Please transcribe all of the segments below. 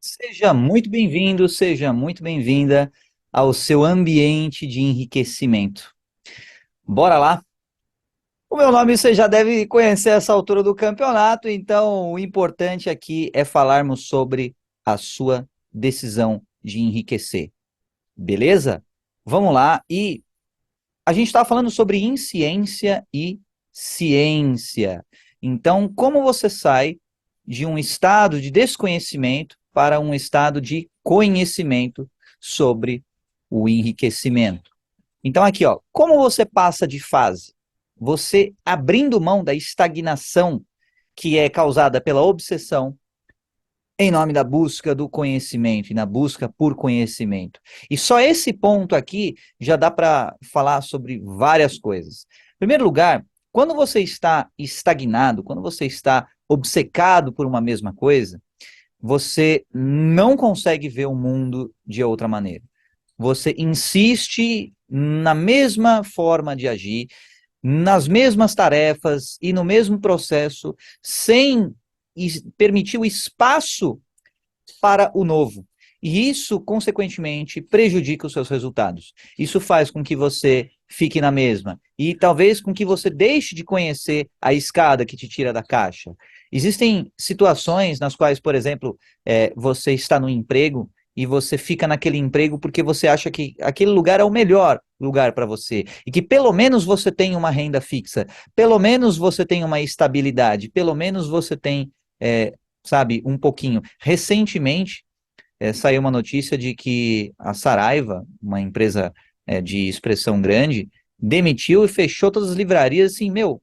Seja muito bem-vindo, seja muito bem-vinda ao seu ambiente de enriquecimento. Bora lá? O meu nome você já deve conhecer essa altura do campeonato, então o importante aqui é falarmos sobre a sua decisão de enriquecer, beleza? Vamos lá, e a gente está falando sobre insciência e ciência. Então, como você sai de um estado de desconhecimento para um estado de conhecimento sobre o enriquecimento? Então, aqui, ó, como você passa de fase? Você abrindo mão da estagnação que é causada pela obsessão em nome da busca do conhecimento e na busca por conhecimento. E só esse ponto aqui já dá para falar sobre várias coisas. Em primeiro lugar, quando você está estagnado, quando você está obcecado por uma mesma coisa, você não consegue ver o mundo de outra maneira. Você insiste na mesma forma de agir, nas mesmas tarefas e no mesmo processo, sem permitir o espaço para o novo. E isso, consequentemente, prejudica os seus resultados. Isso faz com que você fique na mesma. E talvez com que você deixe de conhecer a escada que te tira da caixa. Existem situações nas quais, por exemplo, você está no emprego e você fica naquele emprego porque você acha que aquele lugar é o melhor lugar para você. E que pelo menos você tem uma renda fixa, pelo menos você tem uma estabilidade, pelo menos você tem sabe, um pouquinho. Recentemente, saiu uma notícia de que a Saraiva, uma empresa de expressão grande, demitiu e fechou todas as livrarias, assim, meu,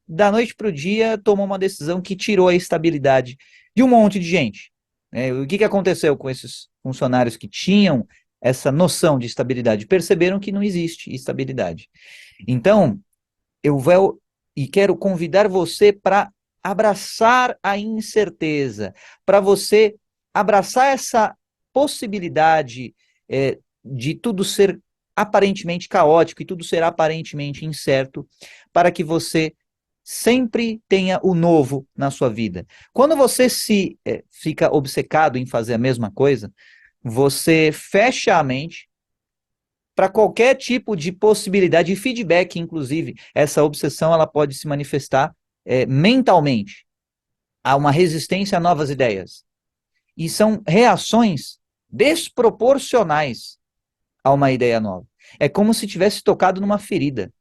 da noite para o dia tomou uma decisão que tirou a estabilidade de um monte de gente. O que aconteceu com esses funcionários que tinham essa noção de estabilidade? Perceberam que não existe estabilidade. Então, eu vou e quero convidar você para abraçar a incerteza, para você abraçar essa possibilidade de tudo ser aparentemente caótico e tudo ser aparentemente incerto, para que você sempre tenha o novo na sua vida. Quando você se fica obcecado em fazer a mesma coisa, você fecha a mente para qualquer tipo de possibilidade de feedback, inclusive. Essa obsessão ela pode se manifestar mentalmente. Há uma resistência a novas ideias. E são reações desproporcionais a uma ideia nova. É como se tivesse tocado numa ferida.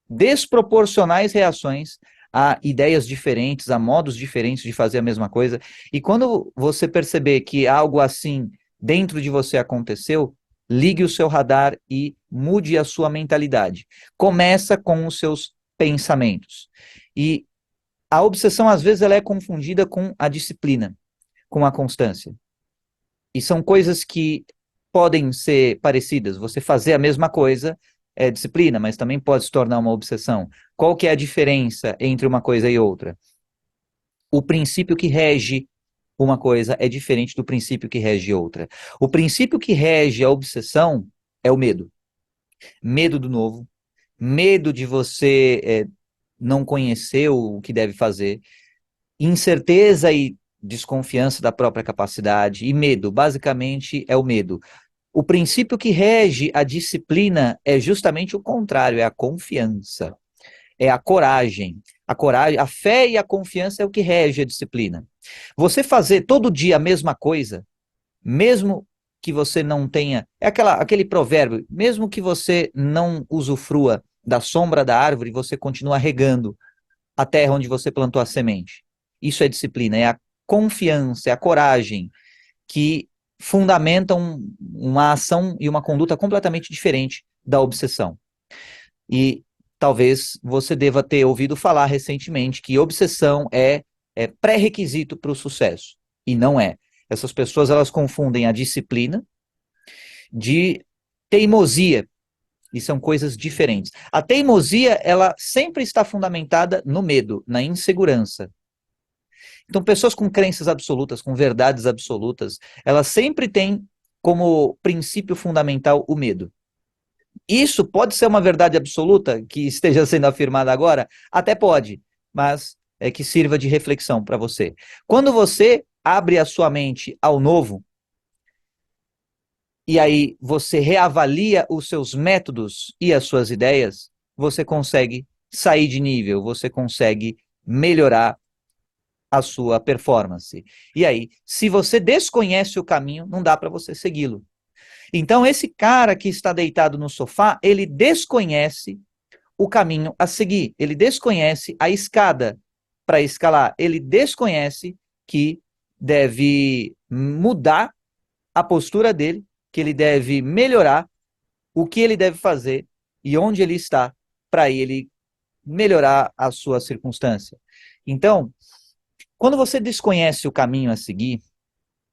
Desproporcionais reações a ideias diferentes, a modos diferentes de fazer a mesma coisa. E quando você perceber que algo assim dentro de você aconteceu, ligue o seu radar e mude a sua mentalidade. Começa com os seus pensamentos. E a obsessão, às vezes, ela é confundida com a disciplina, com a constância. E são coisas que podem ser parecidas. Você fazer a mesma coisa é disciplina, mas também pode se tornar uma obsessão. Qual que é a diferença entre uma coisa e outra? O princípio que rege uma coisa é diferente do princípio que rege outra. O princípio que rege a obsessão é o medo. Medo do novo, medo de você não conhecer o que deve fazer, incerteza e desconfiança da própria capacidade, e medo, basicamente é o medo. O princípio que rege a disciplina é justamente o contrário, é a confiança, é a coragem. A coragem, a fé e a confiança é o que rege a disciplina. Você fazer todo dia a mesma coisa, mesmo que você não tenha, aquele provérbio, mesmo que você não usufrua da sombra da árvore, você continua regando a terra onde você plantou a semente. Isso é disciplina, é a confiança, é a coragem que fundamentam uma ação e uma conduta completamente diferente da obsessão. E talvez você deva ter ouvido falar recentemente que obsessão é pré-requisito para o sucesso. E não é. Essas pessoas elas confundem a disciplina de teimosia. E são coisas diferentes. A teimosia, ela sempre está fundamentada no medo, na insegurança. Então, pessoas com crenças absolutas, com verdades absolutas, elas sempre têm como princípio fundamental o medo. Isso pode ser uma verdade absoluta que esteja sendo afirmada agora? Até pode, mas é que sirva de reflexão para você. Quando você abre a sua mente ao novo, e aí você reavalia os seus métodos e as suas ideias, você consegue sair de nível, você consegue melhorar a sua performance. E aí, se você desconhece o caminho, não dá para você segui-lo. Então, esse cara que está deitado no sofá, ele desconhece o caminho a seguir, ele desconhece a escada para escalar, ele desconhece que deve mudar a postura dele, que ele deve melhorar, o que ele deve fazer e onde ele está para ele melhorar a sua circunstância. Então, quando você desconhece o caminho a seguir,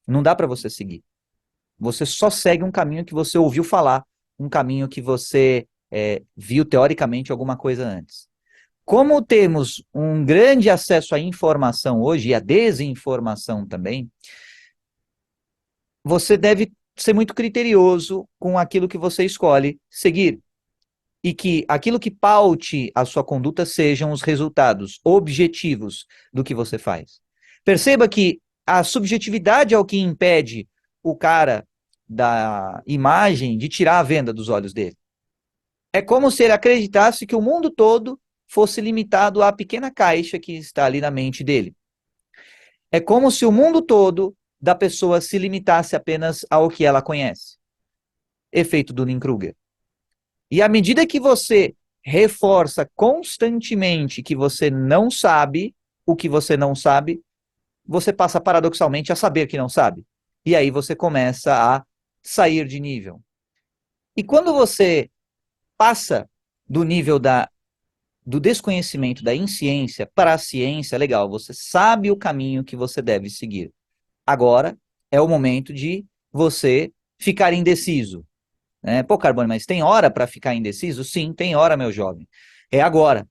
não dá para você seguir. Você só segue um caminho que você ouviu falar, um caminho que você viu teoricamente alguma coisa antes. Como temos um grande acesso à informação hoje, e à desinformação também, você deve ser muito criterioso com aquilo que você escolhe seguir. E que aquilo que paute a sua conduta sejam os resultados objetivos do que você faz. Perceba que a subjetividade é o que impede o cara da imagem de tirar a venda dos olhos dele. É como se ele acreditasse que o mundo todo fosse limitado à pequena caixa que está ali na mente dele. É como se o mundo todo da pessoa se limitasse apenas ao que ela conhece. Efeito Dunning-Kruger. E à medida que você reforça constantemente que você não sabe o que você não sabe, você passa paradoxalmente a saber que não sabe. E aí você começa a sair de nível. E quando você passa do nível do desconhecimento da insciência para a ciência, legal, você sabe o caminho que você deve seguir. Agora é o momento de você ficar indeciso. Pô, Carbone, mas tem hora para ficar indeciso? Sim, tem hora, meu jovem. É agora.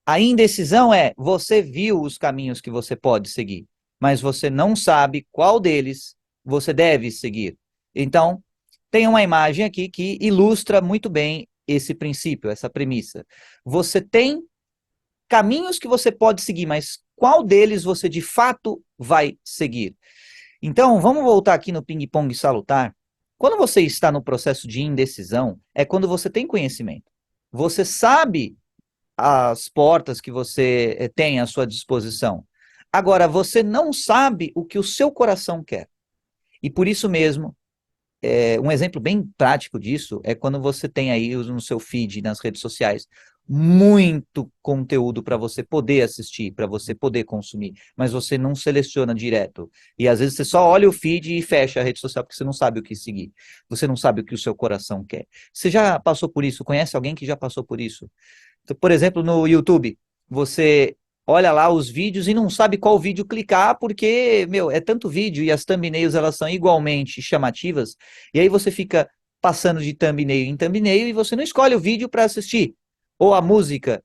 A indecisão é, você viu os caminhos que você pode seguir, mas você não sabe qual deles você deve seguir. Então, tem uma imagem aqui que ilustra muito bem esse princípio, essa premissa. Você tem caminhos que você pode seguir, mas qual deles você de fato vai seguir? Então, vamos voltar aqui no ping-pong salutar. Quando você está no processo de indecisão, é quando você tem conhecimento. Você sabe as portas que você tem à sua disposição. Agora, você não sabe o que o seu coração quer. E por isso mesmo, um exemplo bem prático disso é quando você tem aí no seu feed, nas redes sociais, muito conteúdo para você poder assistir, para você poder consumir, mas você não seleciona direto. E às vezes você só olha o feed e fecha a rede social porque você não sabe o que seguir. Você não sabe o que o seu coração quer. Você já passou por isso? Conhece alguém que já passou por isso? Então, por exemplo, no YouTube, você olha lá os vídeos e não sabe qual vídeo clicar, porque, meu, é tanto vídeo e as thumbnails elas são igualmente chamativas, e aí você fica passando de thumbnail em thumbnail e você não escolhe o vídeo para assistir. Ou a música,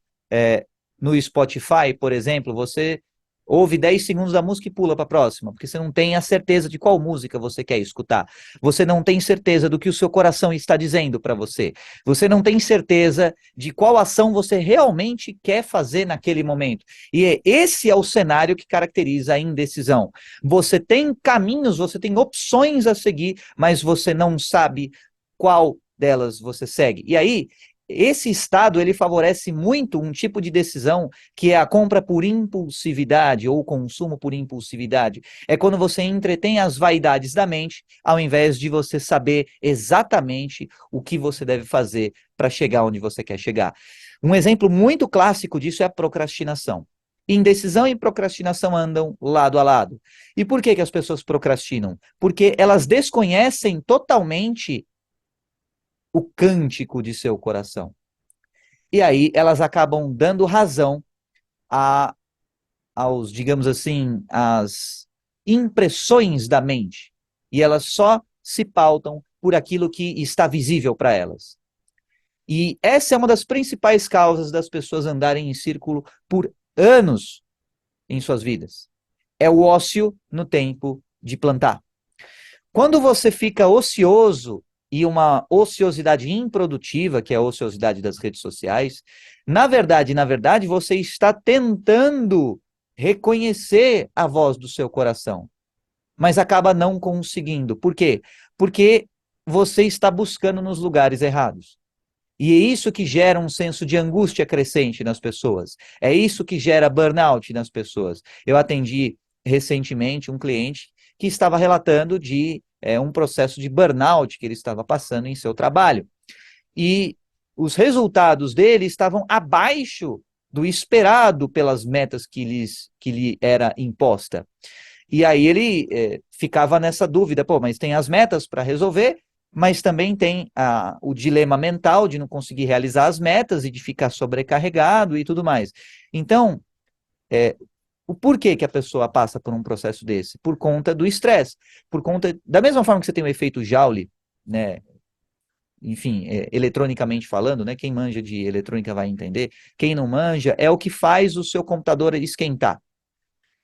no Spotify, por exemplo, você ouve 10 segundos da música e pula para a próxima, porque você não tem a certeza de qual música você quer escutar. Você não tem certeza do que o seu coração está dizendo para você. Você não tem certeza de qual ação você realmente quer fazer naquele momento. E esse é o cenário que caracteriza a indecisão. Você tem caminhos, você tem opções a seguir, mas você não sabe qual delas você segue. E aí, esse estado, ele favorece muito um tipo de decisão que é a compra por impulsividade ou o consumo por impulsividade. É quando você entretém as vaidades da mente, ao invés de você saber exatamente o que você deve fazer para chegar onde você quer chegar. Um exemplo muito clássico disso é a procrastinação. Indecisão e procrastinação andam lado a lado. E por que as pessoas procrastinam? Porque elas desconhecem totalmente o cântico de seu coração. E aí elas acabam dando razão aos, digamos assim, às impressões da mente. E elas só se pautam por aquilo que está visível para elas. E essa é uma das principais causas das pessoas andarem em círculo por anos em suas vidas. É o ócio no tempo de plantar. Quando você fica ocioso e uma ociosidade improdutiva, que é a ociosidade das redes sociais, na verdade, você está tentando reconhecer a voz do seu coração. mas acaba não conseguindo. Por quê? Porque você está buscando nos lugares errados. E é isso que gera um senso de angústia crescente nas pessoas. É isso que gera burnout nas pessoas. Eu atendi recentemente um cliente que estava relatando de um processo de burnout que ele estava passando em seu trabalho. E os resultados dele estavam abaixo do esperado pelas metas que lhe era imposta. E aí ele ficava nessa dúvida, pô, mas tem as metas para resolver, mas também tem o dilema mental de não conseguir realizar as metas e de ficar sobrecarregado e tudo mais. Então, o porquê que a pessoa passa por um processo desse? Por conta do estresse, por conta, da mesma forma que você tem o efeito Joule, né, enfim, eletronicamente falando, né, quem manja de eletrônica vai entender, quem não manja é o que faz o seu computador esquentar.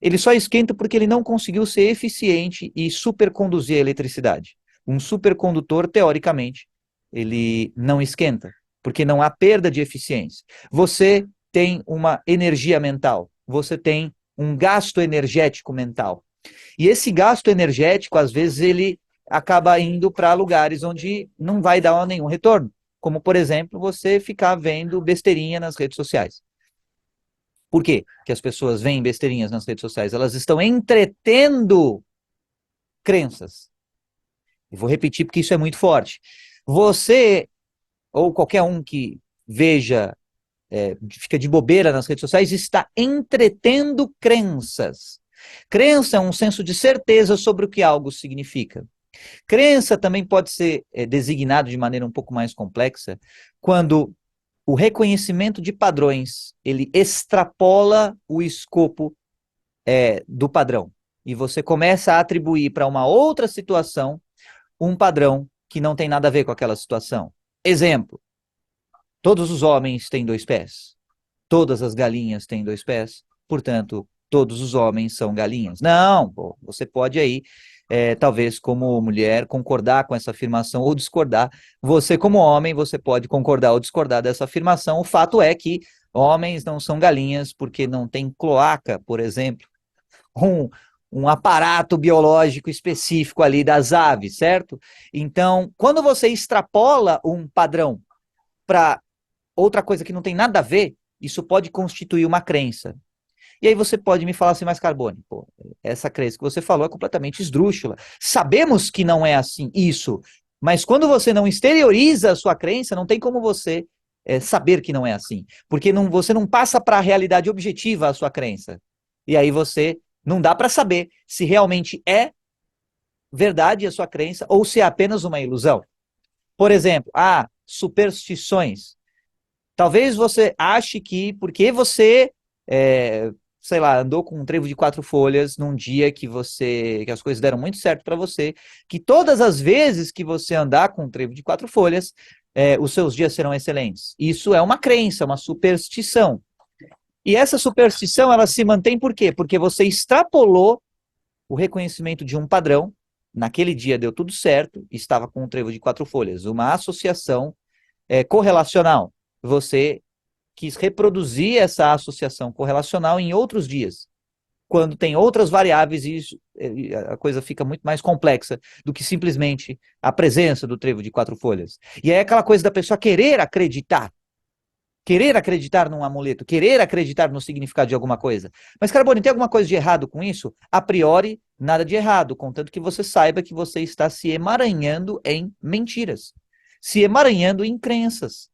Ele só esquenta porque ele não conseguiu ser eficiente e superconduzir a eletricidade. Um supercondutor, teoricamente, ele não esquenta, porque não há perda de eficiência. Você tem uma energia mental, você tem um gasto energético mental. E esse gasto energético, às vezes, ele acaba indo para lugares onde não vai dar nenhum retorno. Como, por exemplo, você ficar vendo besteirinha nas redes sociais. Por quê que as pessoas veem besteirinhas nas redes sociais? Elas estão entretendo crenças. E vou repetir porque isso é muito forte. Você, ou qualquer um que veja, fica de bobeira nas redes sociais, está entretendo crenças. Crença é um senso de certeza sobre o que algo significa. Crença também pode ser designado de maneira um pouco mais complexa quando o reconhecimento de padrões, ele extrapola o escopo do padrão. E você começa a atribuir para uma outra situação um padrão que não tem nada a ver com aquela situação. Exemplo, todos os homens têm 2 pés. Todas as galinhas têm 2 pés. Portanto, todos os homens são galinhas. Não, pô, você pode aí, talvez como mulher, concordar com essa afirmação ou discordar. Você como homem, você pode concordar ou discordar dessa afirmação. O fato é que homens não são galinhas porque não tem cloaca, por exemplo. Um, um aparato biológico específico ali das aves, certo? Então, quando você extrapola um padrão para outra coisa que não tem nada a ver, isso pode constituir uma crença. E aí você pode me falar assim, mas Carbone, pô, essa crença que você falou é completamente esdrúxula. Sabemos que não é assim, isso, mas quando você não exterioriza a sua crença, não tem como você saber que não é assim. Porque você não passa para a realidade objetiva a sua crença. E aí você não dá para saber se realmente é verdade a sua crença ou se é apenas uma ilusão. Por exemplo, superstições. Talvez você ache que porque você, sei lá, andou com um trevo de 4 folhas num dia que as coisas deram muito certo para você, que todas as vezes que você andar com um trevo de 4 folhas, os seus dias serão excelentes. Isso é uma crença, uma superstição. E essa superstição, ela se mantém por quê? Porque você extrapolou o reconhecimento de um padrão, naquele dia deu tudo certo, estava com um trevo de 4 folhas, uma associação correlacional. Você quis reproduzir essa associação correlacional em outros dias, quando tem outras variáveis e a coisa fica muito mais complexa do que simplesmente a presença do trevo de 4 folhas. E é aquela coisa da pessoa querer acreditar num amuleto, querer acreditar no significado de alguma coisa. Mas, Carbone, tem alguma coisa de errado com isso? A priori, nada de errado, contanto que você saiba que você está se emaranhando em mentiras, se emaranhando em crenças,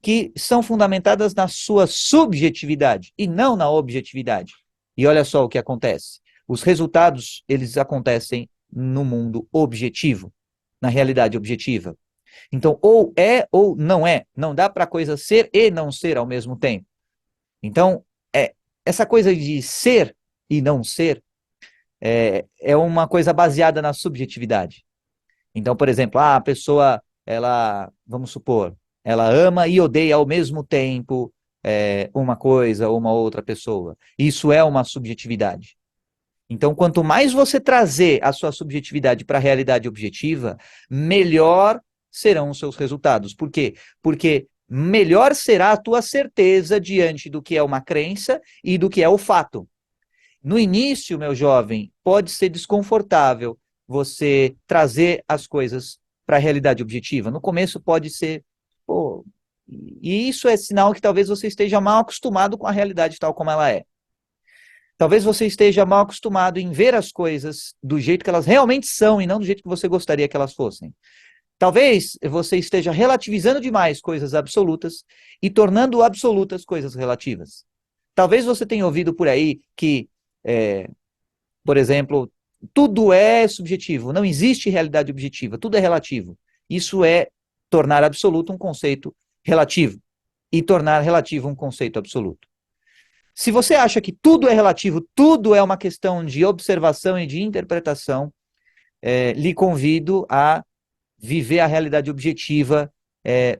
que são fundamentadas na sua subjetividade e não na objetividade. E olha só o que acontece. Os resultados, eles acontecem no mundo objetivo, na realidade objetiva. Então, ou é ou não é. Não dá para a coisa ser e não ser ao mesmo tempo. Então, essa coisa de ser e não ser é uma coisa baseada na subjetividade. Então, por exemplo, a pessoa, ela, vamos supor, ela ama e odeia ao mesmo tempo uma coisa ou uma outra pessoa. Isso é uma subjetividade. Então, quanto mais você trazer a sua subjetividade para a realidade objetiva, melhor serão os seus resultados. Por quê? Porque melhor será a tua certeza diante do que é uma crença e do que é o fato. No início, meu jovem, pode ser desconfortável você trazer as coisas para a realidade objetiva. No começo pode ser, pô, e isso é sinal que talvez você esteja mal acostumado com a realidade tal como ela é. Talvez você esteja mal acostumado em ver as coisas do jeito que elas realmente são e não do jeito que você gostaria que elas fossem. Talvez você esteja relativizando demais coisas absolutas e tornando absolutas coisas relativas. Talvez você tenha ouvido por aí que, por exemplo, tudo é subjetivo, não existe realidade objetiva, tudo é relativo. Isso é tornar absoluto um conceito relativo e tornar relativo um conceito absoluto. Se você acha que tudo é relativo, tudo é uma questão de observação e de interpretação, lhe convido a viver a realidade objetiva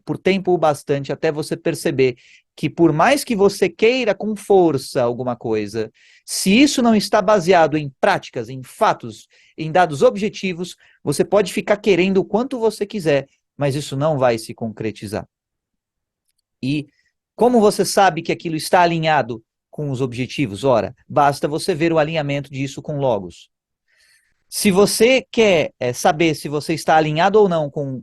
por tempo bastante até você perceber que por mais que você queira com força alguma coisa, se isso não está baseado em práticas, em fatos, em dados objetivos, você pode ficar querendo o quanto você quiser, mas isso não vai se concretizar. E como você sabe que aquilo está alinhado com os objetivos? Ora, basta você ver o alinhamento disso com logos. Se você quer saber se você está alinhado ou não com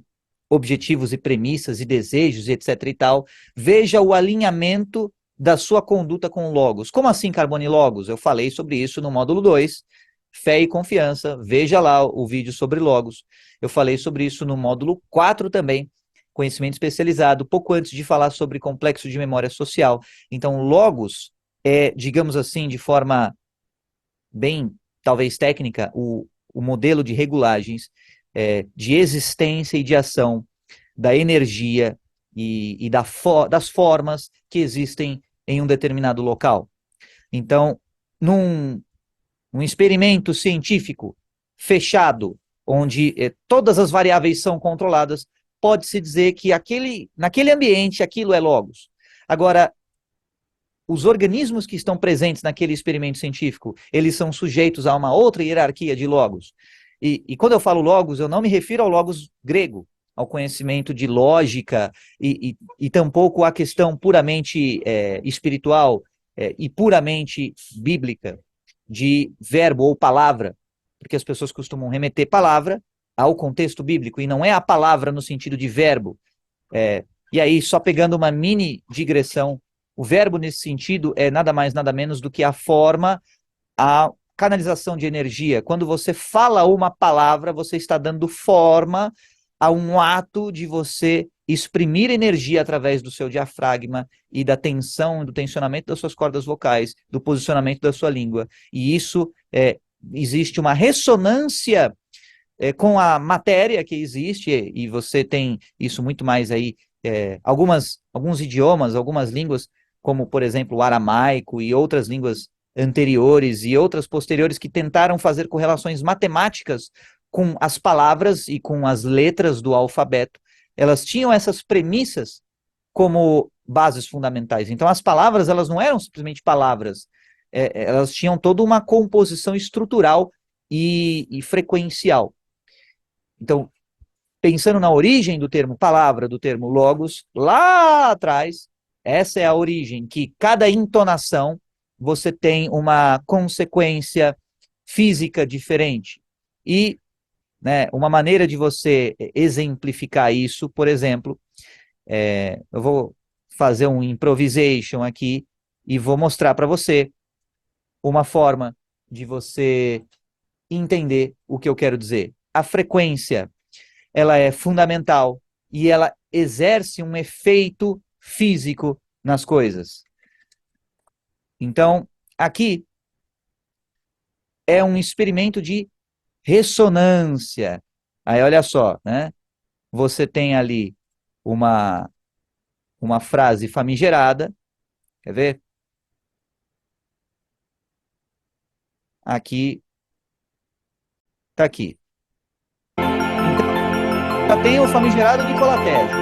objetivos e premissas e desejos e etc e tal, veja o alinhamento da sua conduta com logos. Como assim Carbone e Logos? Eu falei sobre isso no módulo 2, Fé e Confiança. Veja lá o vídeo sobre logos. Eu falei sobre isso no módulo 4 também, Conhecimento Especializado, pouco antes de falar sobre complexo de memória social. Então, logos é, digamos assim, de forma bem, talvez técnica, o modelo de regulagens de existência e de ação da energia e das formas que existem em um determinado local. Então, num experimento científico fechado, onde todas as variáveis são controladas, pode-se dizer que naquele ambiente aquilo é logos. Agora, os organismos que estão presentes naquele experimento científico, eles são sujeitos a uma outra hierarquia de logos. E quando eu falo logos, eu não me refiro ao logos grego, ao conhecimento de lógica e tampouco à questão puramente espiritual e puramente bíblica de verbo ou palavra, porque as pessoas costumam remeter palavra ao contexto bíblico, e não é a palavra no sentido de verbo. E aí, só pegando uma mini digressão, o verbo nesse sentido é nada mais, nada menos do que a forma, a canalização de energia. Quando você fala uma palavra, você está dando forma a um ato de você exprimir energia através do seu diafragma e da tensão, do tensionamento das suas cordas vocais, do posicionamento da sua língua. E isso, existe uma ressonância com a matéria que existe, e você tem isso muito mais aí, alguns idiomas, algumas línguas, como, por exemplo, o aramaico e outras línguas anteriores e outras posteriores que tentaram fazer correlações matemáticas com as palavras e com as letras do alfabeto. Elas tinham essas premissas como bases fundamentais. Então, as palavras, elas não eram simplesmente palavras, elas tinham toda uma composição estrutural e frequencial. Então, pensando na origem do termo palavra, do termo logos, lá atrás, essa é a origem, que cada entonação você tem uma consequência física diferente. E uma maneira de você exemplificar isso, por exemplo, eu vou fazer um improvisation aqui e vou mostrar para você uma forma de você entender o que eu quero dizer. A frequência, ela é fundamental e ela exerce um efeito físico nas coisas. Então, aqui é um experimento de ressonância. Aí, olha só, né? Você tem ali uma frase famigerada, quer ver? Aqui, tá aqui. Então, já tem o famigerado Nikola Tesla.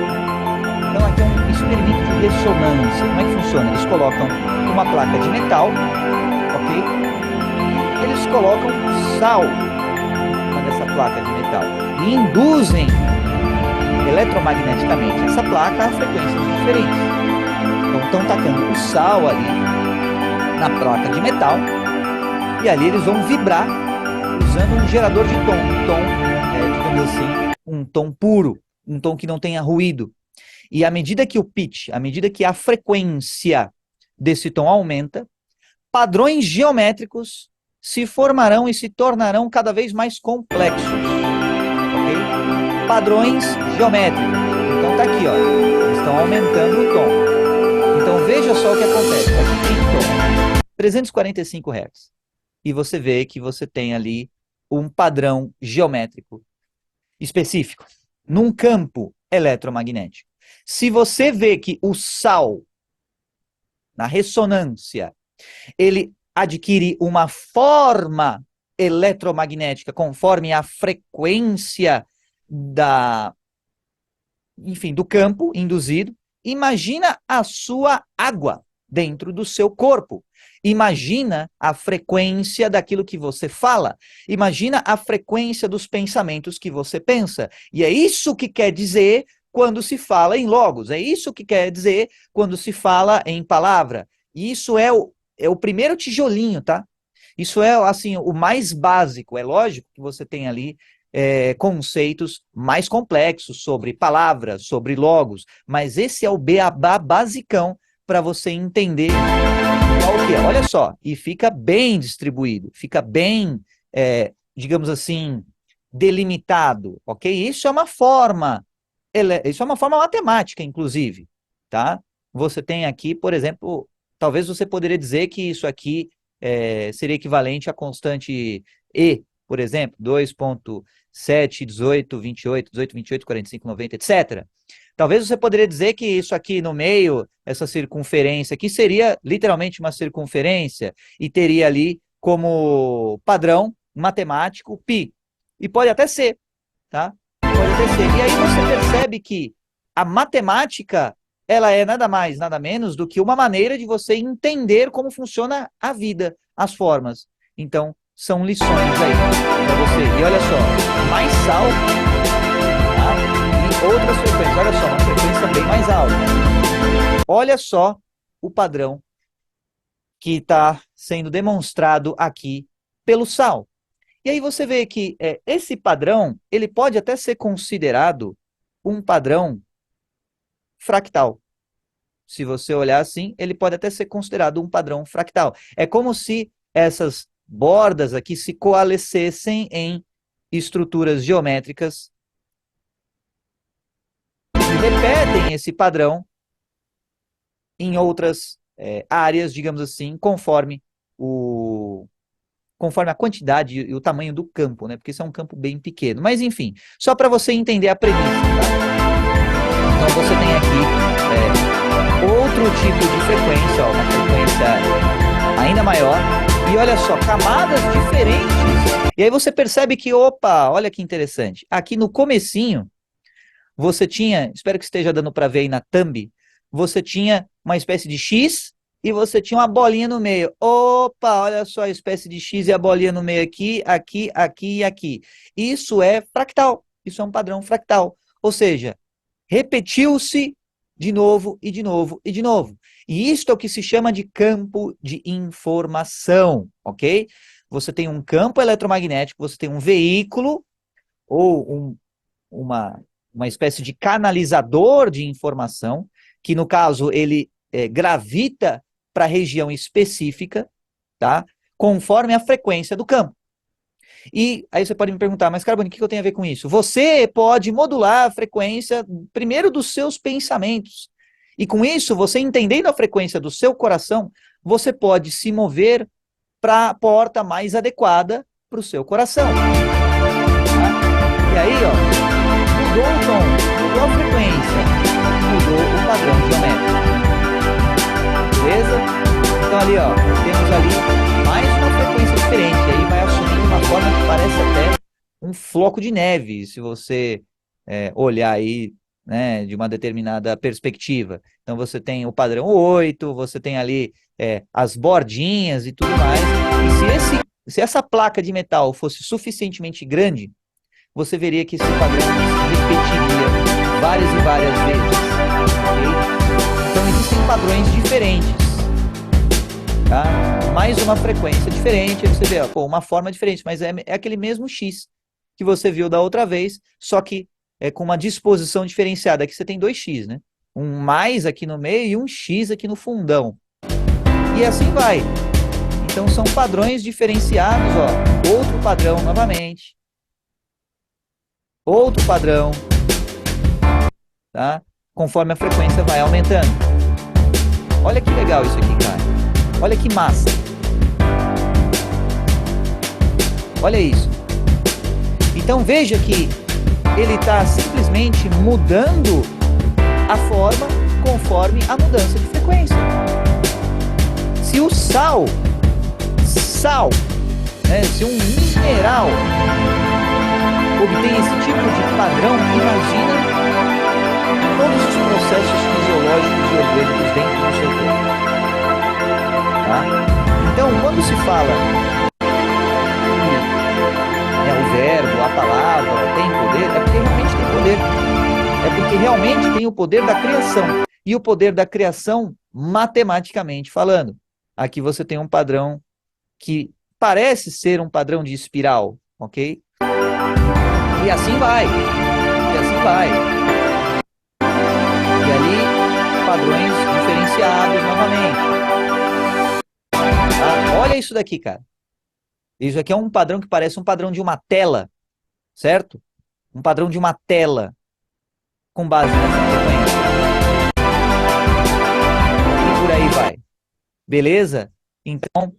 Então, aqui é um experimento de ressonância. Como é que funciona? Eles colocam uma placa de metal, ok? Eles colocam sal nessa placa de metal e induzem eletromagneticamente essa placa a frequências diferentes. Então, estão tacando o sal ali na placa de metal e ali eles vão vibrar usando um gerador de tom, digamos assim, um tom puro, um tom que não tenha ruído. E à medida que o pitch, à medida que a frequência desse tom aumenta, padrões geométricos se formarão e se tornarão cada vez mais complexos. Okay? Padrões geométricos. Então tá aqui, ó. Eles estão aumentando o tom. Então veja só o que acontece. Aqui tem tom 345 Hz. E você vê que você tem ali um padrão geométrico específico num campo eletromagnético. Se você vê que o sal, na ressonância, ele adquire uma forma eletromagnética conforme a frequência do campo induzido, imagina a sua água dentro do seu corpo. Imagina a frequência daquilo que você fala. Imagina a frequência dos pensamentos que você pensa. E é isso que quer dizer quando se fala em logos. É isso que quer dizer quando se fala em palavra. E isso é o primeiro tijolinho, tá? Isso é, assim, o mais básico. É lógico que você tem ali conceitos mais complexos sobre palavras, sobre logos, mas esse é o beabá basicão para você entender qual que é. Olha só, e fica bem distribuído, fica bem, digamos assim, delimitado, ok? Isso é uma forma matemática, inclusive, tá? Você tem aqui, por exemplo, talvez você poderia dizer que isso aqui seria equivalente à constante E, por exemplo, 2,7, 18, 28, 18, 28, 45, 90, etc. Talvez você poderia dizer que isso aqui no meio, essa circunferência aqui, seria literalmente uma circunferência e teria ali como padrão matemático π. E pode até ser, tá? Pode até ser. E aí você percebe que a matemática, ela é nada mais, nada menos do que uma maneira de você entender como funciona a vida, as formas. Então, são lições aí para você. E olha só, mais sal, tá? E outras frequências. Olha só, uma frequência bem mais alta. Olha só o padrão que está sendo demonstrado aqui pelo sal. E aí você vê que esse padrão, ele pode até ser considerado um padrão fractal. Se você olhar assim, ele pode até ser considerado um padrão fractal. É como se essas bordas aqui se coalescessem em estruturas geométricas e repetem esse padrão em outras áreas, digamos assim, conforme a quantidade e o tamanho do campo, né? Porque isso é um campo bem pequeno. Mas, enfim, só para você entender a premissa, tá? Então, você tem aqui outro tipo de frequência, ó, uma frequência ainda maior. E olha só, camadas diferentes. E aí você percebe que, opa, olha que interessante. Aqui no comecinho, você tinha, espero que esteja dando para ver aí na thumb, você tinha uma espécie de X e você tinha uma bolinha no meio. Opa, olha só a espécie de X e a bolinha no meio aqui, aqui, aqui e aqui. Isso é fractal. Isso é um padrão fractal. Ou seja, repetiu-se de novo e de novo e de novo. E isto é o que se chama de campo de informação, ok? Você tem um campo eletromagnético, você tem um veículo ou uma espécie de canalizador de informação, que no caso ele gravita para a região específica, tá? Conforme a frequência do campo. E aí você pode me perguntar, mas Carbone, o que eu tenho a ver com isso? Você pode modular a frequência, primeiro, dos seus pensamentos. E com isso, você entendendo a frequência do seu coração, você pode se mover para a porta mais adequada para o seu coração. Tá? E aí, ó, mudou o tom, mudou a frequência, mudou o padrão geométrico. Beleza? Então ali, ó, temos ali mais uma frequência diferente. Aí vai assumindo uma forma que parece até um floco de neve, se você olhar aí, né, de uma determinada perspectiva. Então você tem o padrão 8, você tem ali as bordinhas e tudo mais. E se essa placa de metal fosse suficientemente grande, você veria que esse padrão se repetiria várias e várias vezes. Okay? Então existem padrões diferentes. Tá? mais uma frequência diferente, aí você vê, ó, pô, uma forma diferente, mas é aquele mesmo X que você viu da outra vez, só que é com uma disposição diferenciada. Aqui você tem dois X, né? Um mais aqui no meio e um X aqui no fundão. E assim vai. Então são padrões diferenciados, ó. Outro padrão novamente. Outro padrão, tá? Conforme a frequência vai aumentando. Olha que legal isso aqui, cara. Olha que massa. Olha isso. Então veja que ele está simplesmente mudando a forma conforme a mudança de frequência. Se o sal, né, se um mineral obtém esse tipo de padrão, imagina todos os processos fisiológicos e orgânicos dentro do seu corpo. Tá? Então, quando se fala o verbo, a palavra tem poder, é porque realmente tem poder. É porque realmente tem o poder da criação. E o poder da criação, matematicamente falando. Aqui você tem um padrão que parece ser um padrão de espiral, ok? E assim vai. E assim vai. E ali, padrões diferenciados novamente. Tá? Olha isso daqui, cara. Isso aqui é um padrão que parece um padrão de uma tela, certo? Um padrão de uma tela com base nessa frequência. E por aí vai. Beleza? Então,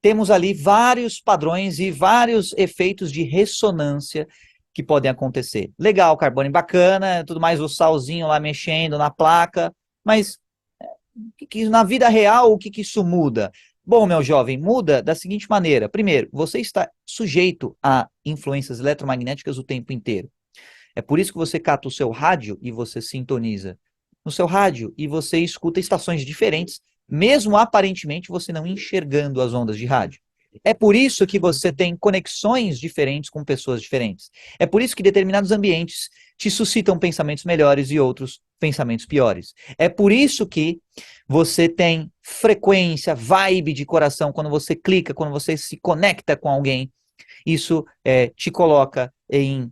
temos ali vários padrões e vários efeitos de ressonância que podem acontecer. Legal, Carbone, bacana, tudo mais, o salzinho lá mexendo na placa, mas na vida real, o que isso muda? Bom, meu jovem, muda da seguinte maneira. Primeiro, você está sujeito a influências eletromagnéticas o tempo inteiro. É por isso que você cata o seu rádio e você sintoniza no seu rádio e você escuta estações diferentes, mesmo aparentemente você não enxergando as ondas de rádio. É por isso que você tem conexões diferentes com pessoas diferentes. É por isso que determinados ambientes te suscitam pensamentos melhores e outros pensamentos piores. É por isso que você tem frequência, vibe de coração, quando você clica, quando você se conecta com alguém, isso te coloca em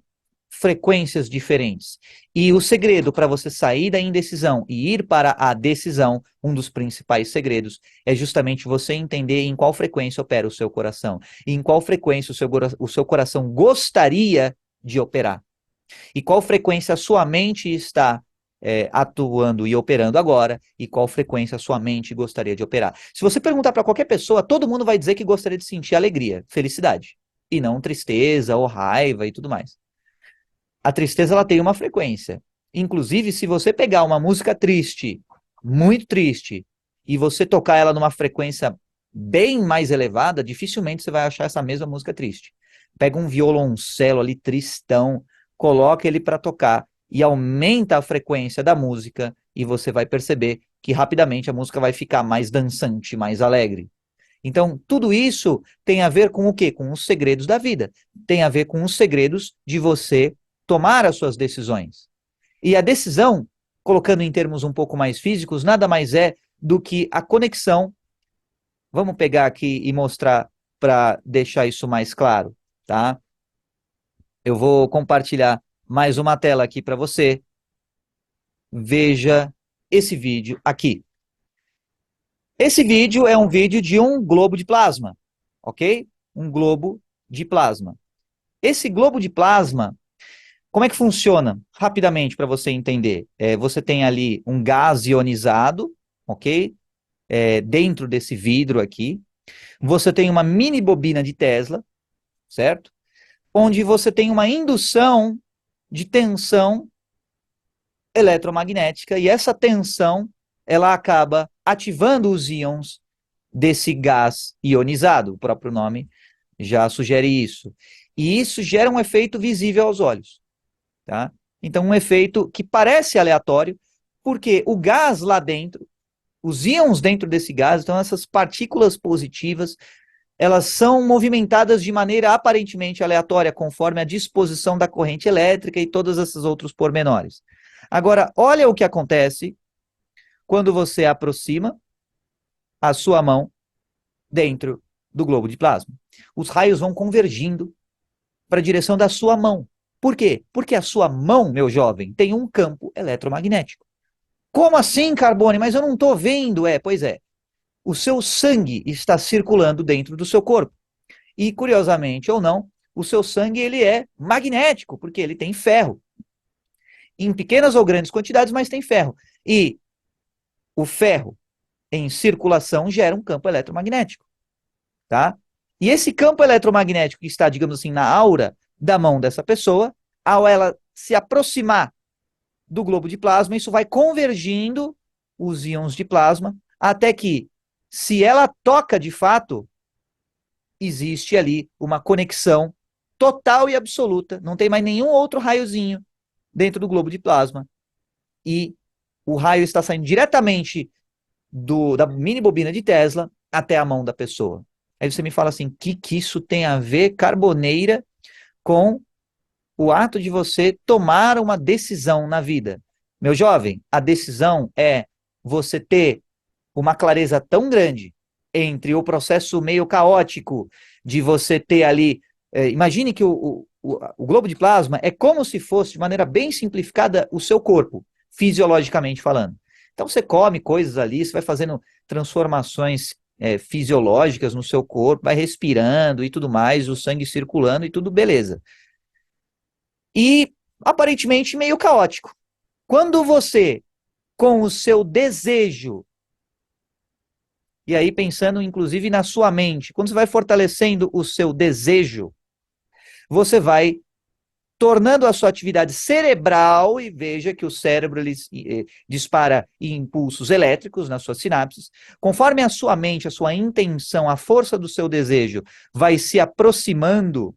frequências diferentes. E o segredo para você sair da indecisão e ir para a decisão, um dos principais segredos, é justamente você entender em qual frequência opera o seu coração. E em qual frequência o seu coração gostaria de operar. E qual frequência a sua mente está atuando e operando agora, e qual frequência a sua mente gostaria de operar. Se você perguntar para qualquer pessoa, todo mundo vai dizer que gostaria de sentir alegria, felicidade, e não tristeza ou raiva e tudo mais. A tristeza, ela tem uma frequência. Inclusive, se você pegar uma música triste, muito triste, e você tocar ela numa frequência bem mais elevada, dificilmente você vai achar essa mesma música triste. Pega um violoncelo ali tristão, coloca ele para tocar e aumenta a frequência da música e você vai perceber que rapidamente a música vai ficar mais dançante, mais alegre. Então, tudo isso tem a ver com o quê? Com os segredos da vida. Tem a ver com os segredos de você tomar as suas decisões. E a decisão, colocando em termos um pouco mais físicos, nada mais é do que a conexão. Vamos pegar aqui e mostrar para deixar isso mais claro, tá? Eu vou compartilhar mais uma tela aqui para você. Veja esse vídeo aqui. Esse vídeo é um vídeo de um globo de plasma, ok? Um globo de plasma. Esse globo de plasma, como é que funciona? Rapidamente, para você entender. Você tem ali um gás ionizado, ok? Dentro desse vidro aqui. Você tem uma mini bobina de Tesla, certo? Onde você tem uma indução de tensão eletromagnética, e essa tensão, ela acaba ativando os íons desse gás ionizado. O próprio nome já sugere isso. E isso gera um efeito visível aos olhos. Tá? Então, um efeito que parece aleatório, porque o gás lá dentro, os íons dentro desse gás, então essas partículas positivas, elas são movimentadas de maneira aparentemente aleatória, conforme a disposição da corrente elétrica e todos esses outros pormenores. Agora, olha o que acontece quando você aproxima a sua mão dentro do globo de plasma. Os raios vão convergindo para a direção da sua mão. Por quê? Porque a sua mão, meu jovem, tem um campo eletromagnético. Como assim, Carbone? Mas eu não estou vendo. Pois é. O seu sangue está circulando dentro do seu corpo. E, curiosamente ou não, o seu sangue ele é magnético, porque ele tem ferro. Em pequenas ou grandes quantidades, mas tem ferro. E o ferro em circulação gera um campo eletromagnético. Tá? E esse campo eletromagnético que está, digamos assim, na aura da mão dessa pessoa, ao ela se aproximar do globo de plasma, isso vai convergindo os íons de plasma, até que, se ela toca de fato, existe ali uma conexão total e absoluta, não tem mais nenhum outro raiozinho dentro do globo de plasma, e o raio está saindo diretamente da mini bobina de Tesla até a mão da pessoa. Aí você me fala assim, que isso tem a ver, Carboneira, com o ato de você tomar uma decisão na vida? Meu jovem, a decisão é você ter uma clareza tão grande entre o processo meio caótico de você ter ali. Imagine que o globo de plasma é como se fosse, de maneira bem simplificada, o seu corpo, fisiologicamente falando. Então você come coisas ali, você vai fazendo transformações fisiológicas no seu corpo, vai respirando e tudo mais, o sangue circulando e tudo beleza. E aparentemente meio caótico. Quando você, com o seu desejo, e aí pensando inclusive na sua mente, quando você vai fortalecendo o seu desejo, você vai tornando a sua atividade cerebral, e veja que o cérebro ele, dispara impulsos elétricos nas suas sinapses, conforme a sua mente, a sua intenção, a força do seu desejo vai se aproximando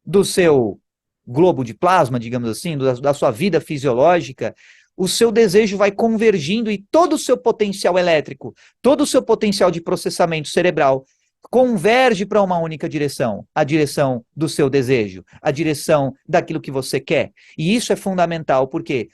do seu globo de plasma, digamos assim, da sua vida fisiológica, o seu desejo vai convergindo e todo o seu potencial elétrico, todo o seu potencial de processamento cerebral converge para uma única direção, a direção do seu desejo, a direção daquilo que você quer. E isso é fundamental, porque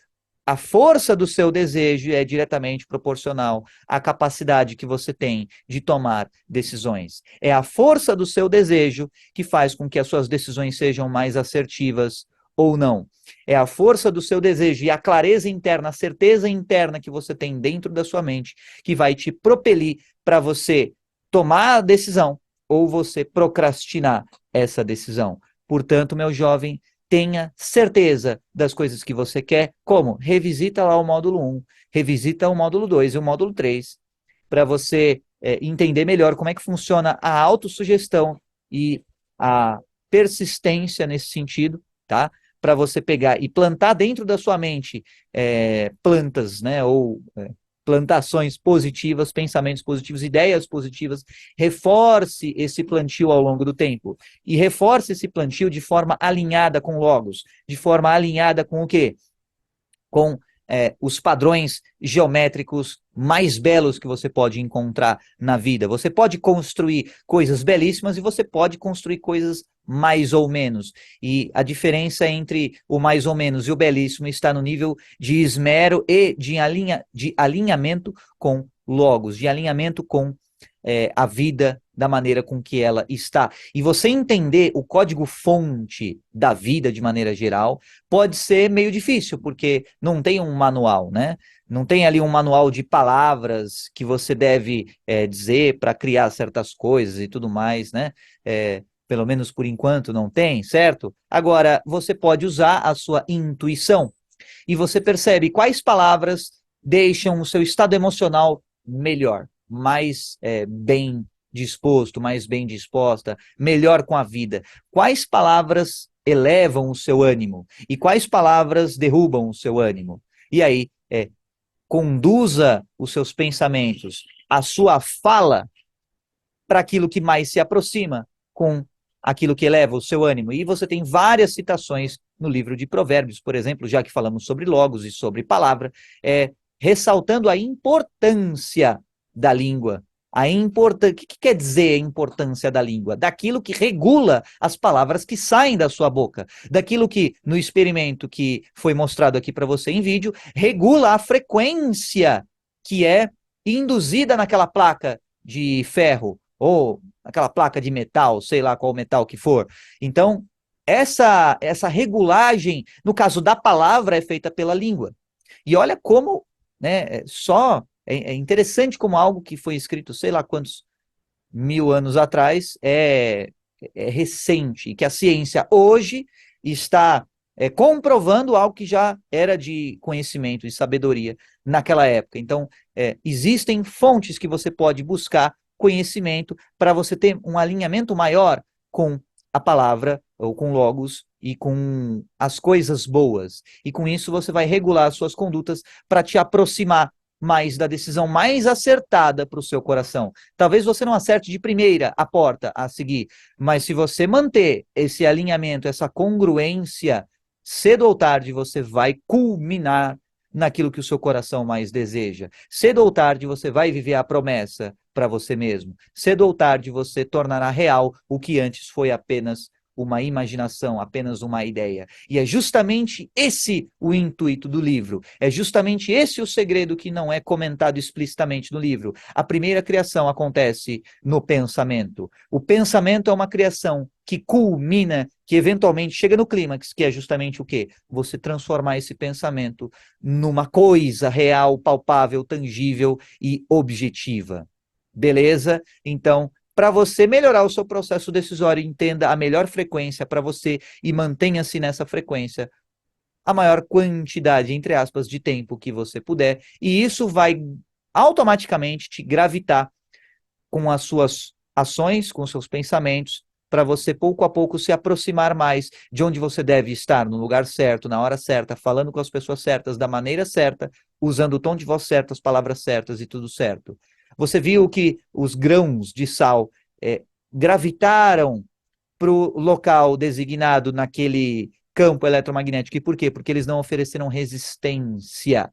a força do seu desejo é diretamente proporcional à capacidade que você tem de tomar decisões. É a força do seu desejo que faz com que as suas decisões sejam mais assertivas ou não. É a força do seu desejo e a clareza interna, a certeza interna que você tem dentro da sua mente que vai te propelir para você tomar a decisão ou você procrastinar essa decisão. Portanto, meu jovem, tenha certeza das coisas que você quer. Como? Revisita lá o módulo 1, revisita o módulo 2 e o módulo 3, para você entender melhor como é que funciona a autossugestão e a persistência nesse sentido, tá? Para você pegar e plantar dentro da sua mente plantas, né, ou plantações positivas, pensamentos positivos, ideias positivas, reforce esse plantio ao longo do tempo. E reforce esse plantio de forma alinhada com logos, de forma alinhada com o quê? Com os padrões geométricos mais belos que você pode encontrar na vida. Você pode construir coisas belíssimas e você pode construir coisas mais ou menos. E a diferença entre o mais ou menos e o belíssimo está no nível de esmero e de alinhamento com logos, de alinhamento com a vida da maneira com que ela está. E você entender o código-fonte da vida de maneira geral pode ser meio difícil, porque não tem um manual, né? Não tem ali um manual de palavras que você deve dizer para criar certas coisas e tudo mais, né? Pelo menos por enquanto não tem, certo? Agora, você pode usar a sua intuição e você percebe quais palavras deixam o seu estado emocional melhor, mais bem disposto, mais bem disposta, melhor com a vida. Quais palavras elevam o seu ânimo e quais palavras derrubam o seu ânimo? E aí, conduza os seus pensamentos, a sua fala, para aquilo que mais se aproxima com aquilo que eleva o seu ânimo. E você tem várias citações no livro de Provérbios, por exemplo, já que falamos sobre logos e sobre palavra, ressaltando a importância da língua. O que quer dizer a importância da língua? Daquilo que regula as palavras que saem da sua boca. Daquilo que, no experimento que foi mostrado aqui para você em vídeo, regula a frequência que é induzida naquela placa de ferro, ou aquela placa de metal, sei lá qual metal que for. Então, essa regulagem, no caso da palavra, é feita pela língua. E olha como, né, é interessante como algo que foi escrito, sei lá quantos mil anos atrás, é recente, e que a ciência hoje está comprovando algo que já era de conhecimento e sabedoria naquela época. Então, existem fontes que você pode buscar conhecimento para você ter um alinhamento maior com a palavra, ou com logos, e com as coisas boas. E com isso você vai regular as suas condutas para te aproximar mais da decisão mais acertada para o seu coração. Talvez você não acerte de primeira a porta a seguir, mas se você manter esse alinhamento, essa congruência, cedo ou tarde você vai culminar naquilo que o seu coração mais deseja. Cedo ou tarde você vai viver a promessa para você mesmo. Cedo ou tarde você tornará real o que antes foi apenas uma imaginação, apenas uma ideia. E é justamente esse o intuito do livro. É justamente esse o segredo que não é comentado explicitamente no livro. A primeira criação acontece no pensamento. O pensamento é uma criação que culmina, que eventualmente chega no clímax, que é justamente o quê? Você transformar esse pensamento numa coisa real, palpável, tangível e objetiva. Beleza? Então, para você melhorar o seu processo decisório, entenda a melhor frequência para você e mantenha-se nessa frequência a maior quantidade, entre aspas, de tempo que você puder, e isso vai automaticamente te gravitar com as suas ações, com os seus pensamentos, para você pouco a pouco se aproximar mais de onde você deve estar, no lugar certo, na hora certa, falando com as pessoas certas, da maneira certa, usando o tom de voz certo, as palavras certas e tudo certo. Você viu que os grãos de sal gravitaram para o local designado naquele campo eletromagnético. E por quê? Porque eles não ofereceram resistência.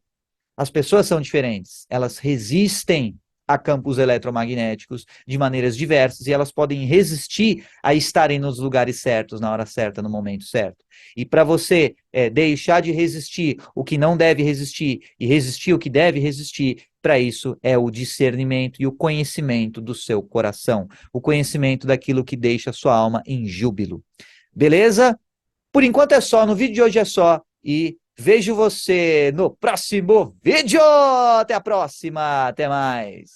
As pessoas são diferentes, elas resistem a campos eletromagnéticos de maneiras diversas e elas podem resistir a estarem nos lugares certos, na hora certa, no momento certo. E para você deixar de resistir o que não deve resistir e resistir o que deve resistir, para isso é o discernimento e o conhecimento do seu coração, o conhecimento daquilo que deixa a sua alma em júbilo. Beleza? Por enquanto é só, no vídeo de hoje é só e vejo você no próximo vídeo. Até a próxima, até mais.